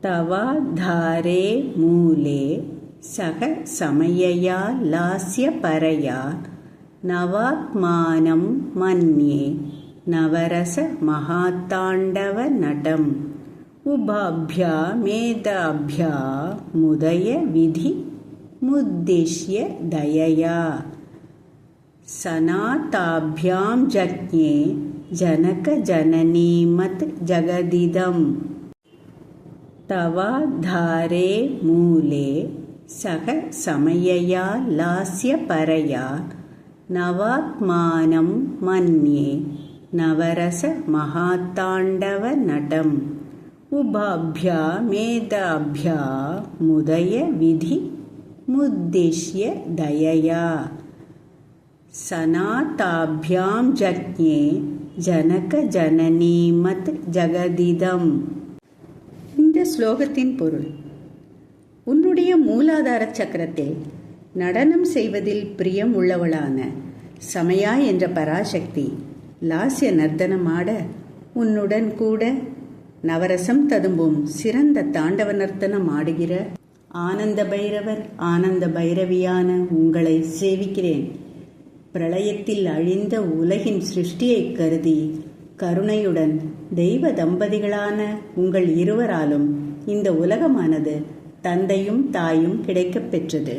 तवाधारे मूले सह समयया लास्यपरया नवात्मानं मन्ये नवरसमहाताण्डवनटम् उभाभ्यामेताभ्यामुदय विधि मुद्दिश्य दयया सनाताभ्यां जज्ञे जनकजननीमत् जगदिदम् तवाधारे मूले सह समयया लास्यपरया नवात्मानं मन्ये नवरसमहाताण्डवनटम् उभाभ्यामेताभ्यामुदय विधि मुद्दिश्य दयया सनाताभ्यां जज्ञे जनकजननीमत् ஜகதிதம். இந்த ஸ்லோகத்தின் பொருள்: உன்னுடைய மூலாதார சக்கரத்தில் நடனம் செய்வதில் பிரியம் உள்ளவளான சமயா என்ற பராசக்தி லாஸ்ய நர்த்தனமாட உன்னுடன் கூட நவரசம் ததும்பும் சிறந்த தாண்டவ நர்த்தனம் ஆடுகிற ஆனந்த பைரவர் ஆனந்த பைரவியான உங்களை சேவிக்கிறேன். பிரளயத்தில் அழிந்த உலகின் சிருஷ்டியை கருதி கருணையுடன் தெய்வ தம்பதிகளான உங்கள் இருவராலும் இந்த உலகமானது தந்தையும் தாயும் கிடைக்கப் பெற்றது.